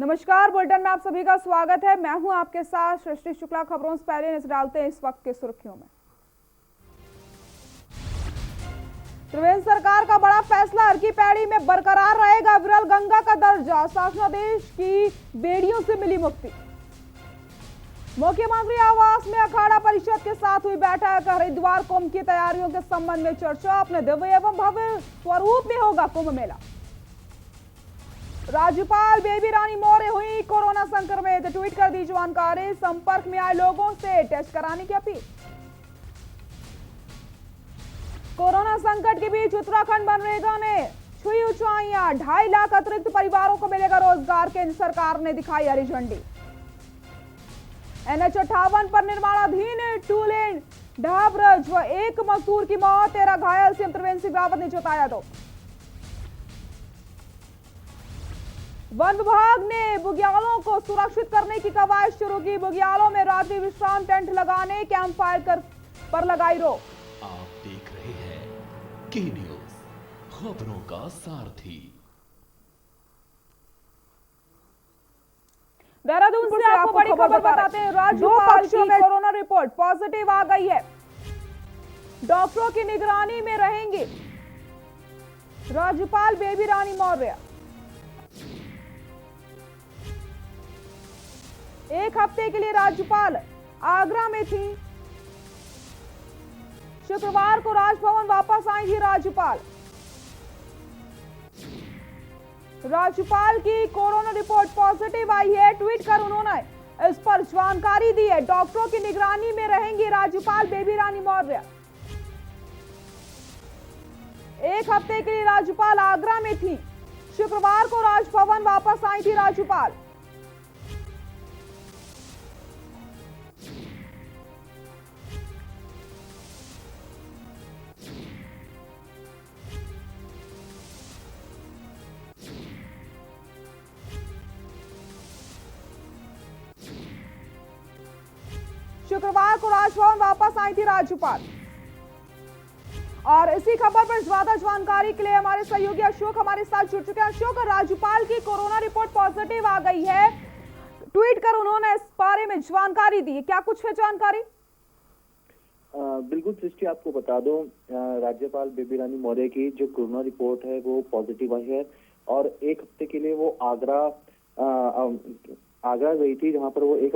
नमस्कार, बुलेटिन में आप सभी का स्वागत है। मैं हूं आपके साथ सृष्टि शुक्ला। खबरों से पहले नजर डालते हैं इस वक्त की सुर्खियों में। त्रिवेंद्र सरकार का बड़ा फैसला, हर की पैड़ी में बरकरार रहेगा विरल गंगा का दर्जा। शासनादेश की बेड़ियों से मिली मुक्ति। मुख्यमंत्री आवास में अखाड़ा परिषद के साथ हुई बैठक। हरिद्वार कुंभ की तैयारियों के संबंध में चर्चा। अपने दिव्य एवं भव्य स्वरूप में होगा कुंभ मेला। राज्यपाल बेबी रानी मौर्य हुई कोरोना संक्रमित, ट्वीट कर दी जानकारी। संपर्क में आए लोगों से टेस्ट कराने की अपील। कोरोना संकट के बीच उत्तराखंड मनरेगा ने छुई ऊंचाइयां। 2.5 लाख अतिरिक्त परिवारों को मिलेगा रोजगार। केंद्र सरकार ने दिखाई हरी झंडी। NH 58 पर निर्माणाधीन 2 लेन ढाह ब्रिज व 1 मजदूर की मौत, 13 घायल। सीएम त्रिवेंद्र सिंह रावत ने जताया दो। वन विभाग ने बुग्यालों को सुरक्षित करने की कवायद शुरू की। बुग्यालों में रात्रि विश्राम टेंट लगाने, कैंप फायर पर लगाई रोक। आप देख रहे हैं के न्यूज, खबरों का सारथी। देहरादून से आपको बड़ी खबर बताते हैं। राज्यपाल की कोरोना रिपोर्ट पॉजिटिव आ गई है। डॉक्टरों की निगरानी में रहेंगे राज्यपाल बेबी रानी मौर्य। 1 हफ्ते के लिए राज्यपाल आगरा में थी। शुक्रवार को राजभवन वापस आई थी राज्यपाल की कोरोना रिपोर्ट पॉजिटिव आई है। ट्वीट कर उन्होंने इस पर जानकारी दी है। डॉक्टरों की निगरानी में रहेंगी राज्यपाल बेबी रानी मौर्य। 1 हफ्ते के लिए राज्यपाल आगरा में थी। शुक्रवार को राजभवन वापस आई थी राज्यपाल। शुक्रवार को राजभवन वापस आई थी राज्यपाल। और इसी खबर पर ज्यादा जानकारी के लिए हमारे सहयोगी अशोक हमारे साथ जुड़ चुके हैं। अशोक, राज्यपाल की कोरोना रिपोर्ट पॉजिटिव आ गई है। ट्वीट कर उन्होंने इस बारे में जानकारी दी है, क्या कुछ है जानकारी? बिल्कुल सृष्टि, आपको बता दूं, राज्यपाल बेबी रानी मौर्य की जो कोरोना रिपोर्ट है वो पॉजिटिव आई है और 1 हफ्ते के लिए वो आगरा गई थी, जहां पर वो 1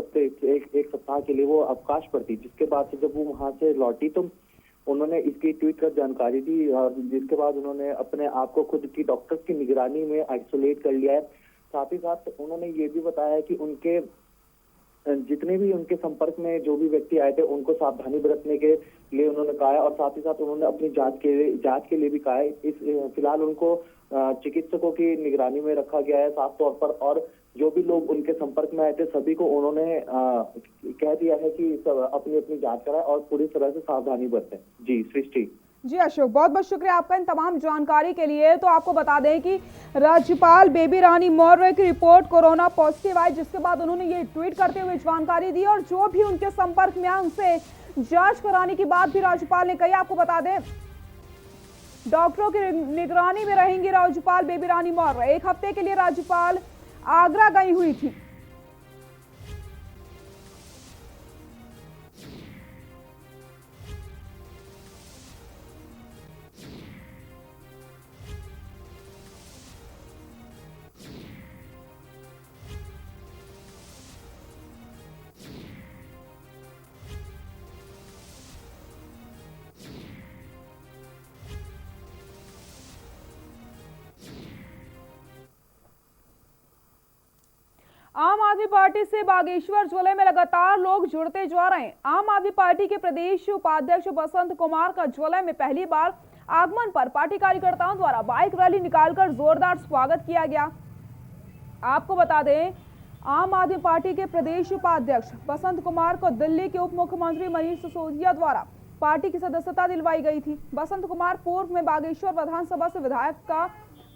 सप्ताह के लिए वो अवकाश पर थी। जिसके बाद से जब वो वहां से लौटी तो उन्होंने इसकी ट्वीट कर जानकारी दी और जिसके बाद उन्होंने अपने आप को खुद की डॉक्टर्स की निगरानी में आइसोलेट कर लिया है। साथ ही साथ उन्होंने ये भी बताया कि उनके जितने भी उनके संपर्क में जो भी व्यक्ति आए थे उनको सावधानी बरतने के लिए उन्होंने कहा है और साथ ही साथ उन्होंने अपनी जांच के लिए भी कहा है। फिलहाल उनको चिकित्सकों की निगरानी में रखा गया है साफ तौर पर और जो भी लोग उनके संपर्क में आए थे सभी को उन्होंने कह दिया है कि सब अपनी अपनी जांच कराएं और पूरी तरह से सावधानी बरतें। जी सृष्टि। जी अशोक, बहुत बहुत शुक्रिया आपका इन तमाम जानकारी के लिए। तो आपको बता दें कि राज्यपाल बेबी रानी मौर्य की रिपोर्ट कोरोना पॉजिटिव आई, जिसके बाद उन्होंने ये ट्वीट करते हुए जानकारी दी और जो भी उनके संपर्क में आए उनसे जांच कराने की बात भी राज्यपाल ने कही। आपको बता दें, डॉक्टरों की निगरानी में रहेंगी राज्यपाल बेबी रानी मौर्य। 1 हफ्ते के लिए राज्यपाल आगरा गई हुई थी। आम आदमी पार्टी से बागेश्वर जिले में लगातार लोग जुड़ते जा रहे हैं। आम आदमी पार्टी के प्रदेश उपाध्यक्ष बसंत कुमार का जिले में पहली बार आगमन पर पार्टी कार्यकर्ताओं द्वारा बाइक रैली निकालकर जोरदार स्वागत किया गया। आपको बता दें, आम आदमी पार्टी के प्रदेश उपाध्यक्ष बसंत कुमार को दिल्ली के उप मुख्यमंत्री मनीष सिसोदिया द्वारा पार्टी की सदस्यता दिलवाई गई थी। बसंत कुमार पूर्व में बागेश्वर विधानसभा से विधायक का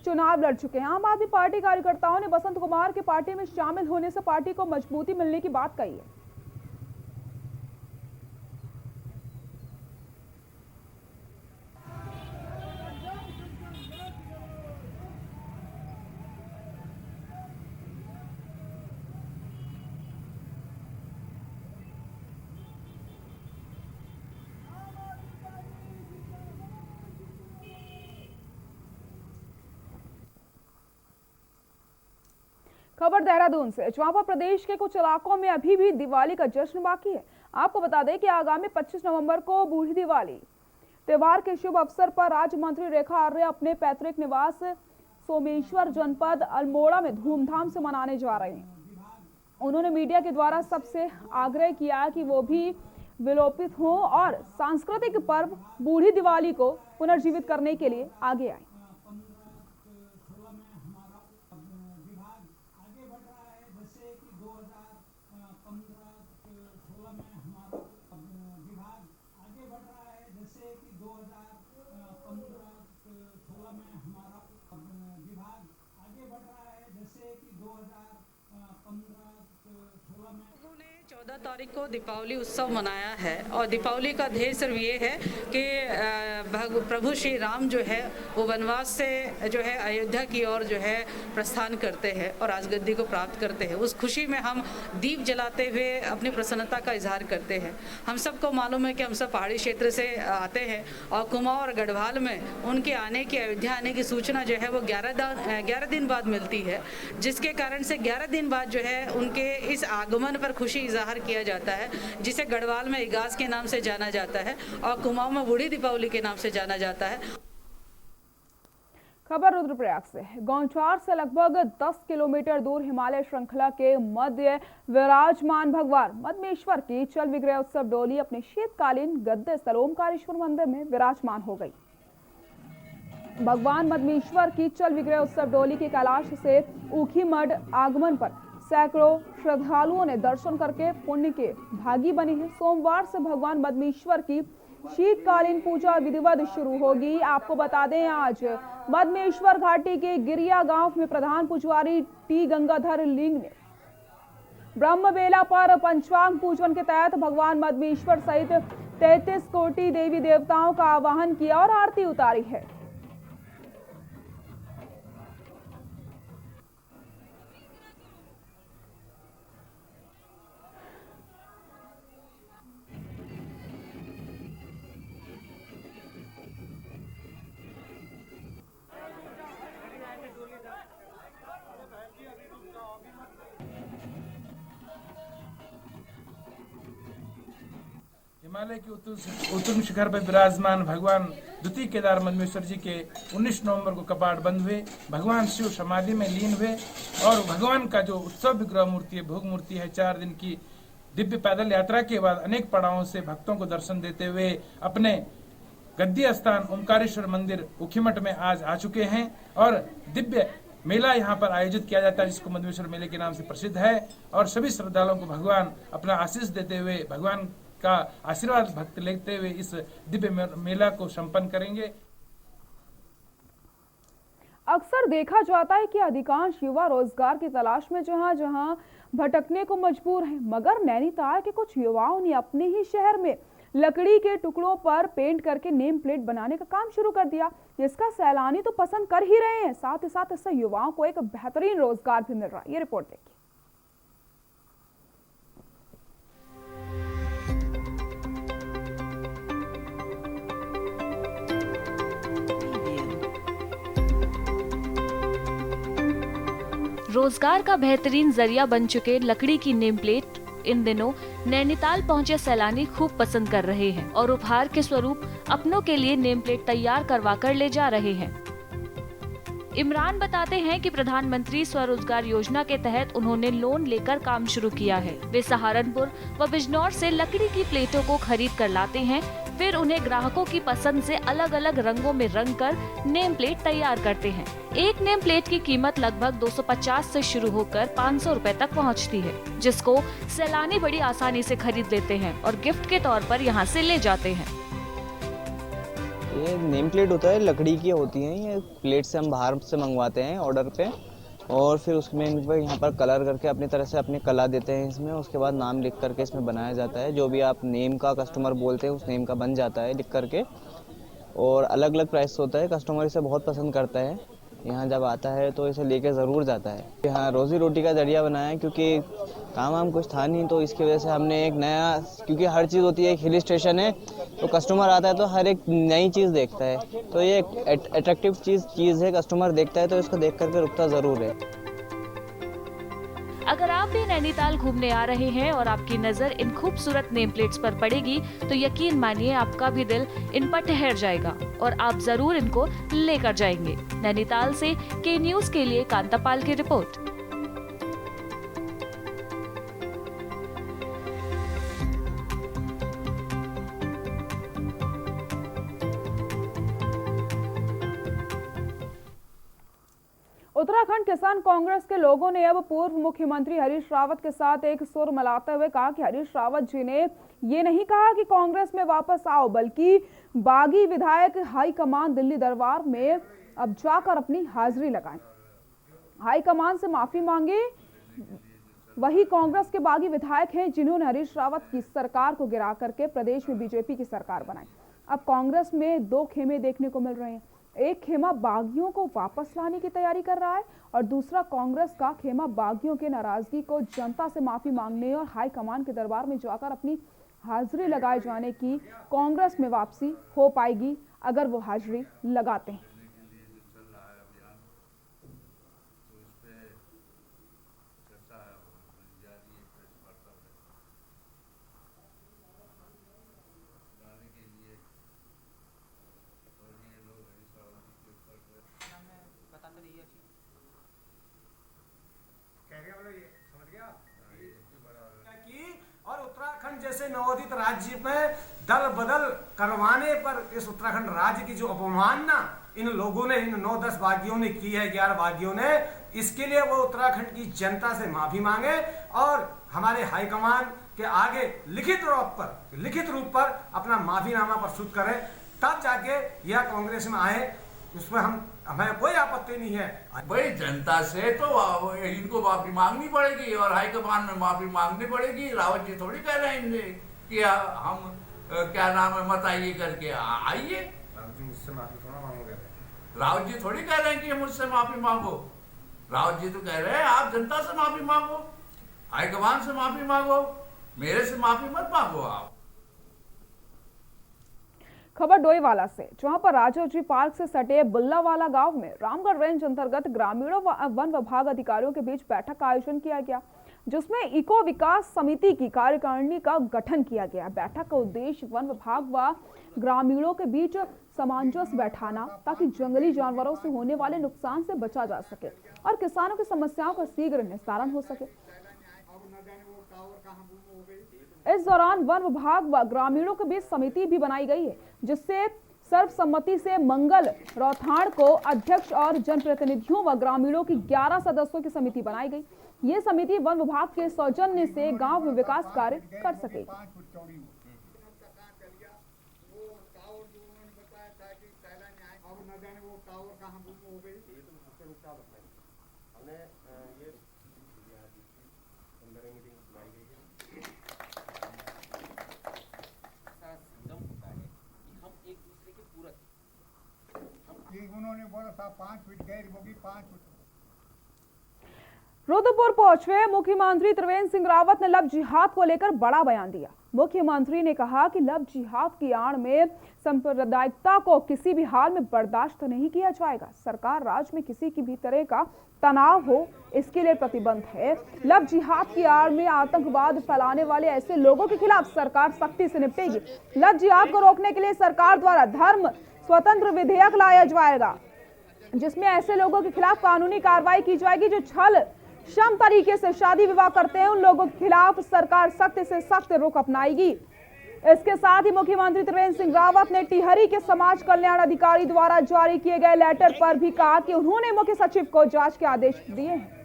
चुनाव लड़ चुके हैं। आम आदमी पार्टी कार्यकर्ताओं ने बसंत कुमार के पार्टी में शामिल होने से पार्टी को मजबूती मिलने की बात कही है। खबर देहरादून से, जहां पर प्रदेश के कुछ इलाकों में अभी भी दिवाली का जश्न बाकी है। आपको बता दें कि आगामी 25 नवंबर को बूढ़ी दिवाली त्योहार के शुभ अवसर पर राज्य मंत्री रेखा आर्य अपने पैतृक निवास सोमेश्वर जनपद अल्मोड़ा में धूमधाम से मनाने जा रहे हैं। उन्होंने मीडिया के द्वारा सबसे आग्रह किया कि वो भी विलोपित हों और सांस्कृतिक पर्व बूढ़ी दिवाली को पुनर्जीवित करने के लिए आगे आए। लोगों ने 14 तारीख को दीपावली उत्सव मनाया है और दीपावली का ध्येय सिर्फ ये है कि प्रभु श्री राम जो है वो वनवास से जो है अयोध्या की ओर जो है प्रस्थान करते हैं और राजगद्दी को प्राप्त करते हैं। उस खुशी में हम दीप जलाते हुए अपनी प्रसन्नता का इजहार करते हैं। हम सबको मालूम है कि हम सब पहाड़ी क्षेत्र से आते हैं और कुमाऊं और गढ़वाल में उनके आने की, अयोध्या आने की सूचना जो है वो 11 दिन बाद मिलती है, जिसके कारण से 11 दिन बाद जो है उनके इस आगमन पर खुशी इजहार किया जाता है, जिसे गढ़वाल में इगास के नाम से जाना जाता है और कुमाऊं में बूढ़ी दीपावली के नाम से जाना जाता है। खबर रुद्रप्रयाग से, गौचर से लगभग 10 किलोमीटर दूर हिमालय श्रृंखला के मध्य विराजमान भगवान मदमेश्वर की चल विग्रह उत्सव डोली अपने शीतकालीन गद्दे स्थल ओमकारेश्वर मंदिर में विराजमान हो गई। भगवान मदमेश्वर की चल विग्रह उत्सव डोली के कैलाश से ऊखीमठ आगमन पर सैकड़ों श्रद्धालुओं ने दर्शन करके पुण्य के भागी बने हैं। सोमवार से भगवान मदमेश्वर की शीतकालीन पूजा विधिवत शुरू होगी। आपको बता दें, आज मदमेश्वर घाटी के गिरिया गांव में प्रधान पुजारी टी गंगाधर लिंग ने ब्रह्मबेला पर पंचांग पूजन के तहत भगवान मदमेश्वर सहित 33 कोटि देवी देवताओं का आवाहन किया और आरती उतारी है। हिमालय के उत्तुंग शिखर पर विराजमान भगवान द्वितीय केदार मदमेश्वर जी के 19 नवंबर को कपाट बंद हुए। भगवान शिव समाधि में लीन हुए और भगवान का जो उत्सव विग्रह मूर्ति है, भोग मूर्ति है, 4 दिन की दिव्य पैदल यात्रा के बाद अनेक पड़ावों से भक्तों को दर्शन देते हुए अपने गद्दी स्थान ओमकारेश्वर मंदिर ऊखीमठ में आज आ चुके हैं और दिव्य मेला यहाँ पर आयोजित किया जाता है, जिसको मदमेश्वर मेले के नाम से प्रसिद्ध है। और सभी श्रद्धालुओं को भगवान अपना आशीष देते हुए, भगवान का आशीर्वाद भक्त लेते हुए इस दिव्य मेला को संपन्न करेंगे। अक्सर देखा जाता है कि अधिकांश युवा रोजगार की तलाश में जहां भटकने को मजबूर हैं, मगर नैनीताल के कुछ युवाओं ने अपने ही शहर में लकड़ी के टुकड़ों पर पेंट करके नेम प्लेट बनाने का काम शुरू कर दिया, जिसका सैलानी तो पसंद कर ही रहे हैं, साथ ही साथ इससे युवाओं को एक बेहतरीन रोजगार भी मिल रहा है। ये रिपोर्ट देखिए। रोजगार का बेहतरीन जरिया बन चुके लकड़ी की नेम प्लेट इन दिनों नैनीताल पहुंचे सैलानी खूब पसंद कर रहे हैं और उपहार के स्वरूप अपनों के लिए नेम प्लेट तैयार करवा कर ले जा रहे हैं। इमरान बताते हैं कि प्रधानमंत्री स्वरोजगार योजना के तहत उन्होंने लोन लेकर काम शुरू किया है। वे सहारनपुर व बिजनौर से लकड़ी की प्लेटों को खरीद कर लाते हैं, फिर उन्हें ग्राहकों की पसंद से अलग अलग रंगों में रंग कर नेम प्लेट तैयार करते हैं। एक नेम प्लेट की कीमत लगभग 250 से शुरू होकर 500 रुपए तक पहुंचती है, जिसको सैलानी बड़ी आसानी से खरीद लेते हैं और गिफ्ट के तौर पर यहां से ले जाते हैं। ये नेम प्लेट होता है, लकड़ी की होती हैं। ये प्लेट से हम बाहर से मंगवाते हैं ऑर्डर पे और फिर उसमें इन पर यहाँ पर कलर करके अपनी तरह से अपनी कला देते हैं इसमें। उसके बाद नाम लिख करके इसमें बनाया जाता है। जो भी आप नेम का कस्टमर बोलते हैं उस नेम का बन जाता है लिख करके, और अलग अलग प्राइस होता है। कस्टमर इसे बहुत पसंद करता है, यहाँ जब आता है तो इसे लेके ज़रूर जाता है। यहाँ रोज़ी रोटी का जरिया बनाया है, क्योंकि काम वाम कुछ था नहीं, तो इसकी वजह से हमने एक नया, क्योंकि हर चीज़ होती है, एक हिल स्टेशन है तो कस्टमर आता है तो हर एक नई चीज़ देखता है, तो ये एक अट्रैक्टिव चीज़ है। कस्टमर देखता है तो इसको देख करके रुकता ज़रूर है। अगर आप भी नैनीताल घूमने आ रहे हैं और आपकी नजर इन खूबसूरत नेम प्लेट्स पर पड़ेगी तो यकीन मानिए आपका भी दिल इन पर ठहर जाएगा और आप जरूर इनको लेकर जाएंगे। नैनीताल से के न्यूज के लिए कांतापाल की रिपोर्ट। उत्तराखंड किसान कांग्रेस के लोगों ने अब पूर्व मुख्यमंत्री हरीश रावत के साथ एक सुर मिलाते हुए कहा कि हरीश रावत जी ने ये नहीं कहा कि कांग्रेस में वापस आओ, बल्कि बागी विधायक हाईकमान दिल्ली दरबार में अब जाकर अपनी हाजिरी लगाएं, हाईकमान से माफी मांगे। वही कांग्रेस के बागी विधायक हैं जिन्होंने हरीश रावत की सरकार को गिरा करके प्रदेश में बीजेपी की सरकार बनाई। अब कांग्रेस में दो खेमे देखने को मिल रहे हैं। एक खेमा बागियों को वापस लाने की तैयारी कर रहा है और दूसरा कांग्रेस का खेमा बागियों के नाराजगी को जनता से माफी मांगने और हाईकमान के दरबार में जाकर अपनी हाजिरी लगाए जाने की कांग्रेस में वापसी हो पाएगी अगर वो हाजिरी लगाते हैं। और उत्तराखंड जैसे नवोदित राज्य में दल बदल करवाने पर इस उत्तराखंड राज्य की जो अपमानना इन लोगों ने, इन 9-10 बागियों ने की है, 11 बागियों ने, इसके लिए वो उत्तराखंड की जनता से माफी मांगे और हमारे हाईकमान के आगे लिखित रूप पर अपना माफीनामा प्रस्तुत करें, तब जाके यह कांग्रेस में आए। उसमें हमें कोई आपत्ति नहीं है। भाई जनता से तो इनको माफी मांगनी पड़ेगी और हाईकमान में माफी मांगनी पड़ेगी। रावत जी थोड़ी कह रहे हैं इनसे कि हम क्या नाम है मत आइए करके आइए। मुझसे माफी थोड़ा मांगोगे? रावत जी थोड़ी कह रहे हैं कि मुझसे माफी मांगो। रावत जी तो कह रहे हैं आप जनता से माफी मांगो, हाईकमान से माफी मांगो, मेरे से माफी मत मांगो आप। खबर डोईवाला से, जहां पर राजीव जी पार्क से सटे बुल्लावाला गांव में रामगढ़ रेंज अंतर्गत ग्रामीणों व वन विभाग अधिकारियों के बीच बैठक का आयोजन किया गया, जिसमें इको विकास समिति की कार्यकारिणी का गठन किया गया। बैठक का उद्देश्य वन विभाग व ग्रामीणों के बीच सामंजस्य बैठाना ताकि जंगली जानवरों से होने वाले नुकसान से बचा जा सके और किसानों की समस्याओं का शीघ्र निस्तारण हो सके। इस दौरान वन विभाग व ग्रामीणों के बीच समिति भी बनाई गई है, जिससे सर्वसम्मति से मंगल रौथाड़ को अध्यक्ष और जनप्रतिनिधियों व ग्रामीणों की 11 सदस्यों की समिति बनाई गई। ये समिति वन विभाग के सौजन्य से गांव में विकास कार्य कर सकेगी। उन्होंने बोला था 5 फीट गहरी होगी, 5 फीट। रुद्रपुर पहुंचे मुख्यमंत्री त्रिवेंद्र सिंह रावत ने लव जिहाद को लेकर बड़ा बयान दिया। मुख्यमंत्री ने कहा कि लव जिहाद की आड़ में सांप्रदायिकता को किसी भी हाल में बर्दाश्त नहीं किया जाएगा। सरकार राज्य में किसी की भी तरह का तनाव हो इसके लिए प्रतिबद्ध है। लव जिहाद की आड़ में आतंकवाद फैलाने वाले ऐसे लोगों के खिलाफ सरकार सख्ती से निपटेगी। लव जिहाद को रोकने के लिए सरकार द्वारा धर्म स्वतंत्र विधेयक लाया जाएगा, जिसमें ऐसे लोगों के खिलाफ कानूनी कार्रवाई की जाएगी जो छल क्षम तरीके से शादी विवाह करते हैं। उन लोगों के खिलाफ सरकार सख्त से सख्त रुख अपनाएगी। इसके साथ ही मुख्यमंत्री त्रिवेंद्र सिंह रावत ने टिहरी के समाज कल्याण अधिकारी द्वारा जारी किए गए लेटर पर भी कहा कि उन्होंने मुख्य सचिव को जांच के आदेश दिए हैं।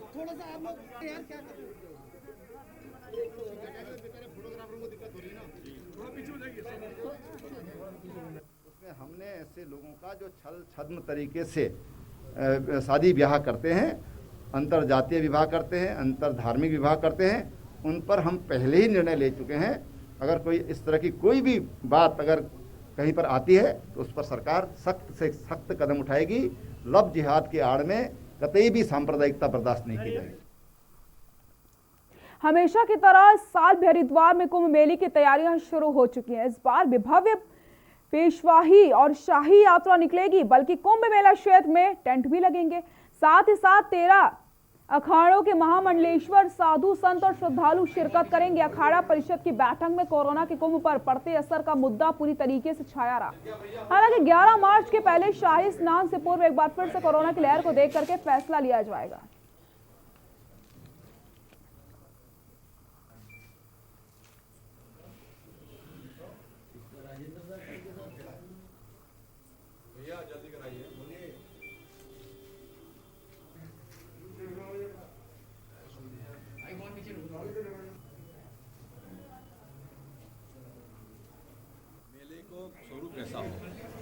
थोड़ा सा आप लोग यार क्या कर रहे उसमें हमने ऐसे लोगों का जो छल छद्म तरीके से शादी ब्याह करते हैं, अंतर जातीय विवाह करते हैं, अंतर धार्मिक विवाह करते हैं, उन पर हम पहले ही निर्णय ले चुके हैं। अगर कोई इस तरह की कोई भी बात अगर कहीं पर आती है तो उस पर सरकार सख्त से सख्त कदम उठाएगी। लव जिहाद की आड़ में कतई भी सांप्रदायिकता बर्दाश्त नहीं की जाएगी। हमेशा की तरह इस साल भी हरिद्वार में कुंभ मेले की तैयारियां शुरू हो चुकी हैं। इस बार भी भव्य पेशवाही और शाही यात्रा निकलेगी, बल्कि कुंभ मेला क्षेत्र में टेंट भी लगेंगे। साथ ही साथ 13 अखाड़ों के महामंडलेश्वर साधु संत और श्रद्धालु शिरकत करेंगे। अखाड़ा परिषद की बैठक में कोरोना के कुंभ पर पड़ते असर का मुद्दा पूरी तरीके से छाया रहा। हालांकि 11 मार्च के पहले शाही स्नान से पूर्व एक बार फिर से कोरोना की लहर को देख करके फैसला लिया जाएगा। स्वरूप कैसा हो,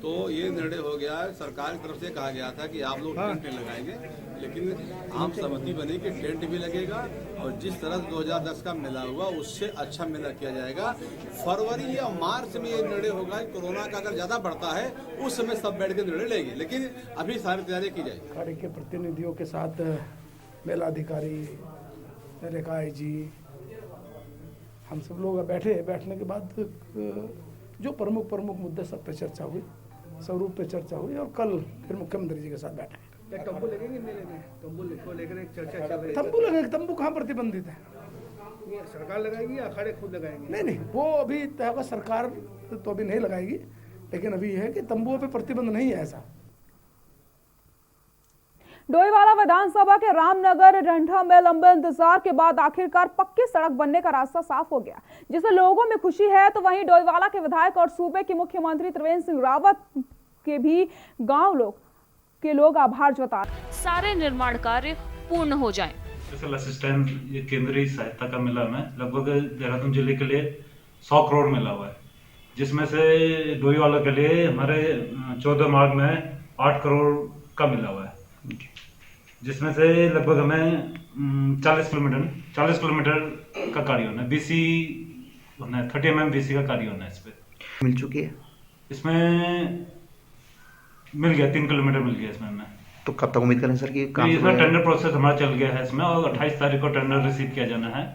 तो ये निर्णय हो गया है। सरकार की तरफ से कहा गया था कि आप लोग टेंट नहीं लगाएंगे, लेकिन आम सहमति बनी कि टेंट भी लगेगा और जिस तरह 2010 का मेला हुआ उससे अच्छा मेला किया जाएगा। फरवरी या मार्च में ये निर्णय होगा कि कोरोना का अगर ज्यादा बढ़ता है उस समय सब बैठ के निर्णय लेंगे, लेकिन अभी सारी तैयारी की जाएगी। अखाड़े के प्रतिनिधियों के साथ मेला अधिकारी, रेखाई जी, हम सब लोग बैठने के बाद जो प्रमुख मुद्दे सब पे चर्चा हुई, स्वरूप पे चर्चा हुई और कल फिर मुख्यमंत्री जी के साथ बैठे। तंबू लगेंगे मेले में, तंबू को लेकर एक चर्चा चल रही है। तंबू लगेंगे, तंबू कहाँ प्रतिबंधित है? ये सरकार लगाएगी या अखाड़े खुद लगाएंगे? नहीं, वो अभी तय होगा। सरकार तो अभी नहीं लगाएगी, लेकिन अभी है कि तंबुओं पे प्रतिबंध नहीं है ऐसा। डोईवाला विधानसभा के रामनगर रंढा में लंबे इंतजार के बाद आखिरकार पक्की सड़क बनने का रास्ता साफ हो गया, जिससे लोगों में खुशी है। तो वहीं डोईवाला के विधायक और सूबे के मुख्यमंत्री त्रिवेंद्र सिंह रावत के भी गांव के लोग आभार जता रहे। सारे निर्माण कार्य पूर्ण हो जाएं। स्पेशल असिस्टेंट ये केंद्रीय सहायता का मिला में लगभग देहरादून जिले के लिए 100 करोड़ मिला हुआ है, जिसमें से डोईवाला के लिए हमारे 14 मार्ग में 8 करोड़ का मिला हुआ है, जिसमें से लगभग हमें 40 किलोमीटर का कार्य होना है। बीसी होना है, 30 mm बीसी का कार्य होना है। इस पे मिल चुकी है, इसमें मिल गया 3 किलोमीटर मिल गया इसमें हमें। तो कब तक उम्मीद करें सर कि काम इसमें टेंडर प्रोसेस हमारा चल गया है इसमें, और 28 तारीख को टेंडर रिसीव किया जाना है।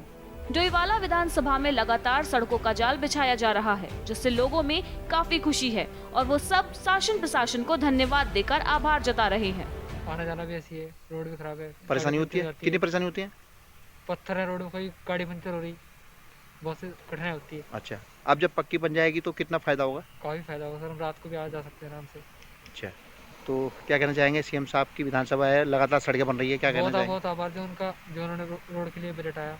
डोईवाला विधानसभा में लगातार सड़कों का जाल बिछाया जा रहा है, जिससे लोगों में काफी खुशी है और वो सब शासन प्रशासन को धन्यवाद देकर आभार जता रहे हैं। आना जाना भी ऐसी है, रोड भी खराब है, परेशानी होती है। कितनी परेशानी होती है? पत्थर है रोड में, कोई गाड़ी पंचर हो रही, बहुत सी कठिनाई होती है। अच्छा, अब जब पक्की बन जाएगी तो कितना फायदा होगा? काफी फायदा होगा सर, हम रात को भी आ जा सकते हैं आराम से। अच्छा, तो क्या कहना चाहेंगे? सीएम साहब की विधानसभा है, लगातार सड़कें बन रही है, क्या कहना चाहेंगे? बहुत आभार जो उनका, जो उन्होंने रोड के लिए बजट आया।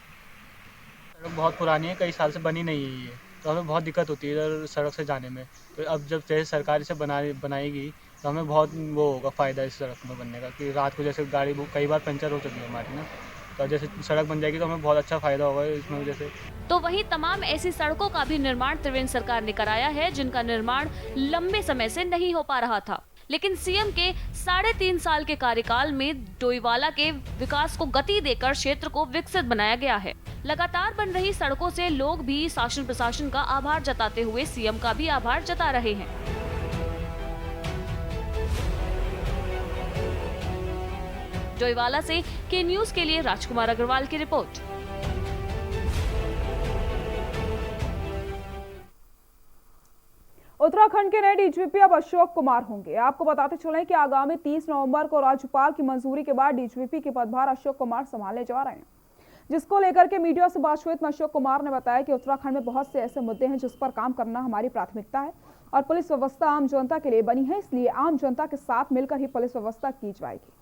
सड़क बहुत पुरानी है, कई साल से बनी नहीं है ये, तो हमें बहुत दिक्कत होती है इधर सड़क से जाने में। तो अब जब जैसे सरकार इसे बनाएगी तो हमें बहुत वो होगा फ़ायदा इस सड़क में बनने का, कि रात को जैसे गाड़ी कई बार पंचर हो चुकी है हमारी ना, तो जैसे सड़क बन जाएगी तो हमें बहुत अच्छा फ़ायदा होगा इसमें वजह से। तो वहीं तमाम ऐसी सड़कों का भी निर्माण त्रिवेंद्र सरकार ने कराया है, जिनका निर्माण लंबे समय से नहीं हो पा रहा था। लेकिन सीएम के 3.5 साल के कार्यकाल में डोईवाला के विकास को गति देकर क्षेत्र को विकसित बनाया गया है। लगातार बन रही सड़कों से लोग भी शासन प्रशासन का आभार जताते हुए सीएम का भी आभार जता रहे हैं। डोईवाला से के न्यूज के लिए राजकुमार अग्रवाल की रिपोर्ट। उत्तराखंड के नए डीजीपी अब अशोक कुमार होंगे। आपको बताते चलें कि आगामी 30 नवंबर को राज्यपाल की मंजूरी के बाद डीजीपी के पदभार अशोक कुमार संभालने जा रहे हैं, जिसको लेकर के मीडिया से बातचीत में अशोक कुमार ने बताया कि उत्तराखंड में बहुत से ऐसे मुद्दे हैं जिस पर काम करना हमारी प्राथमिकता है और पुलिस व्यवस्था आम जनता के लिए बनी है, इसलिए आम जनता के साथ मिलकर ही पुलिस व्यवस्था की जाएगी।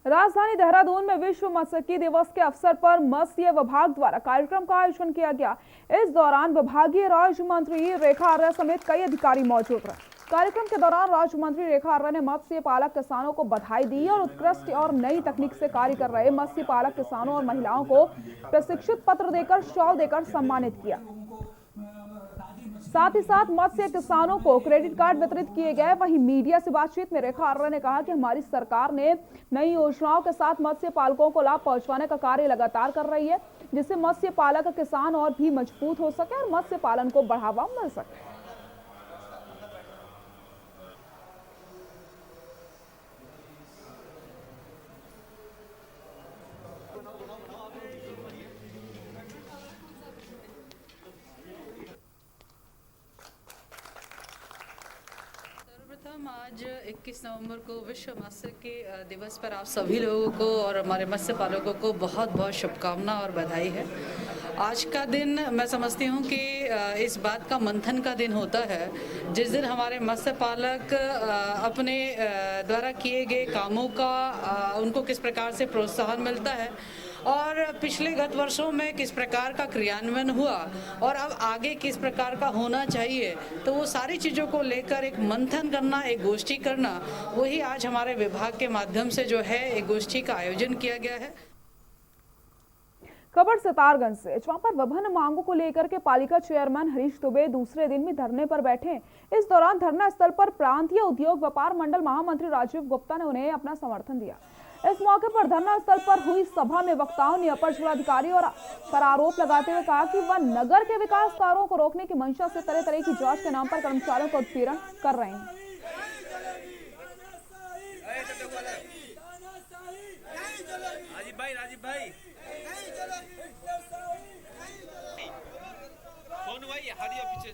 राजधानी देहरादून में विश्व मत्स्यिकी दिवस के अवसर पर मत्स्य विभाग द्वारा कार्यक्रम का आयोजन किया गया। इस दौरान विभागीय राज्य मंत्री रेखा आर्य समेत कई अधिकारी मौजूद रहे। कार्यक्रम के दौरान राज्य मंत्री रेखा आर्य ने मत्स्य पालक किसानों को बधाई दी और उत्कृष्ट और नई तकनीक से कार्य कर रहे मत्स्य पालक किसानों और महिलाओं को प्रशिक्षित पत्र देकर शॉल देकर सम्मानित किया। साथ ही साथ मत्स्य किसानों को क्रेडिट कार्ड वितरित किए गए। वहीं मीडिया से बातचीत में रेखा आर्य ने कहा कि हमारी सरकार ने नई योजनाओं के साथ मत्स्य पालकों को लाभ पहुंचाने का कार्य लगातार कर रही है, जिससे मत्स्य पालक किसान और भी मजबूत हो सके और मत्स्य पालन को बढ़ावा मिल सके। आज 21 नवंबर को विश्व मत्स्य के दिवस पर आप सभी लोगों को और हमारे मत्स्य पालकों को बहुत बहुत शुभकामना और बधाई है। आज का दिन मैं समझती हूँ कि इस बात का मंथन का दिन होता है जिस दिन हमारे मत्स्य पालक अपने द्वारा किए गए कामों का उनको किस प्रकार से प्रोत्साहन मिलता है और पिछले गत वर्षों में किस प्रकार का क्रियान्वयन हुआ और अब आगे किस प्रकार का होना चाहिए, तो वो सारी चीज़ों को लेकर एक मंथन करना, एक गोष्ठी करना, वही आज हमारे विभाग के माध्यम से जो है एक गोष्ठी का आयोजन किया गया है। खबर सितारगंज से, जहां पर विभिन्न मांगों को लेकर के पालिका चेयरमैन हरीश दुबे दूसरे दिन भी धरने पर बैठे। इस दौरान धरना स्थल पर प्रांतीय उद्योग व्यापार मंडल महामंत्री राजीव गुप्ता ने उन्हें अपना समर्थन दिया। इस मौके पर धरना स्थल पर हुई सभा में वक्ताओं ने अपर जिलाधिकारी और पर आरोप लगाते हुए कहा कि वह नगर के विकास कार्यों को रोकने की मंशा से तरह तरह की जांच के नाम पर कर्मचारियों का उत्पीड़न कर रहे हैं। राजीव भाई पीछे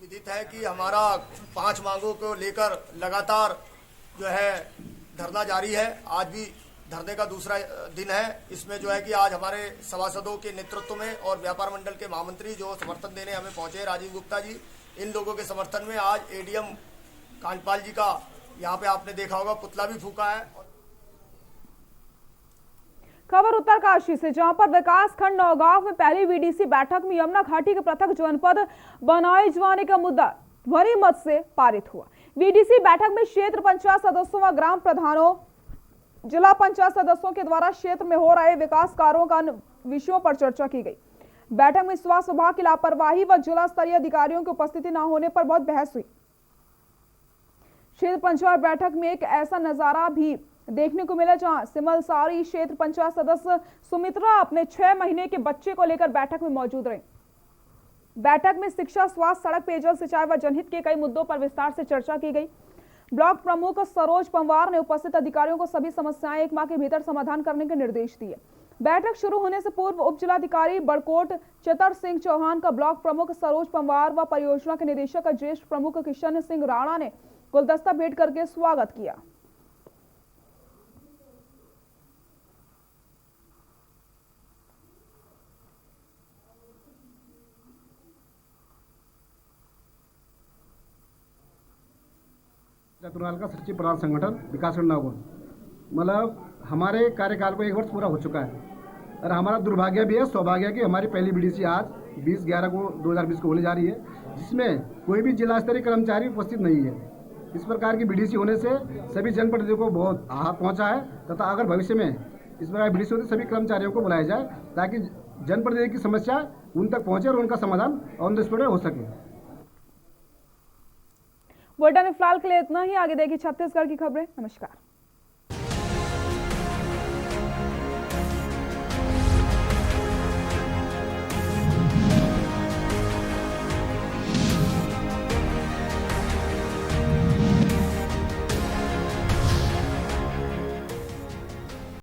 विदित है कि हमारा 5 मांगों को लेकर लगातार जो है धरना जारी है। आज भी धरने का दूसरा दिन है। इसमें जो है कि आज हमारे सभासदों के नेतृत्व में और व्यापार मंडल के महामंत्री जो समर्थन देने हमें पहुंचे, राजीव गुप्ता जी, इन लोगों के समर्थन में आज एडीएम कांडपाल जी का यहाँ पे आपने देखा होगा पुतला भी फूका है। खबर उत्तरकाशी से, जहां पर विकास खंड नौगांव में पहली वीडीसी बैठक में यमुना घाटी के पृथक जनपद बनाए जाने का मुद्दा ध्वनि मत से पारित हुआ। वीडीसी बैठक में क्षेत्र पंचायत सदस्यों व ग्राम प्रधानों, जिला पंचायत सदस्यों के द्वारा क्षेत्र में हो रहे विकास कार्यों का विषयों पर चर्चा की गई। बैठक में स्वास्थ्य विभाग की लापरवाही व जिला स्तरीय अधिकारियों की उपस्थिति न होने पर बहुत बहस हुई। क्षेत्र पंचायत बैठक में एक ऐसा नजारा भी देखने को मिला जहां सिमलसारी क्षेत्र पंचायत सदस्य सुमित्रा अपने 6 महीने के बच्चे को लेकर बैठक में मौजूद रही। बैठक में शिक्षा, स्वास्थ्य, सड़क, पेयजल, सिंचाई व जनहित के कई मुद्दों पर विस्तार से चर्चा की गई। ब्लॉक प्रमुख सरोज पंवार ने उपस्थित अधिकारियों को सभी समस्याएं 1 माह के भीतर समाधान करने के निर्देश दिए। बैठक शुरू होने से पूर्व उप जिलाधिकारी बड़कोट चितर सिंह चौहान का ब्लॉक प्रमुख सरोज पंवार व परियोजना के निदेशक ज्येष्ठ प्रमुख किशन सिंह राणा ने गुलदस्ता भेंट करके स्वागत किया। चतुराल का सचिव प्रधान संगठन विकासखंड नागौर, मतलब हमारे कार्यकाल को 1 वर्ष पूरा हो चुका है और हमारा दुर्भाग्य भी है, सौभाग्य है कि हमारी पहली बीडीसी आज 20/11 को 2020 को होने जा रही है, जिसमें कोई भी जिला स्तरीय कर्मचारी उपस्थित नहीं है। इस प्रकार की बीडीसी होने से सभी जनप्रतिनिधियों को बहुत आहत पहुंचा है तथा अगर भविष्य में इस प्रकार बीडीसी होते सभी कर्मचारियों को बुलाया जाए ताकि जनप्रतिनिधि की समस्या उन तक पहुंचे और उनका समाधान ऑन द स्पॉट हो सके। बुलेटिन में फिलहाल के लिए इतना ही। आगे देखिए छत्तीसगढ़ की खबरें। नमस्कार।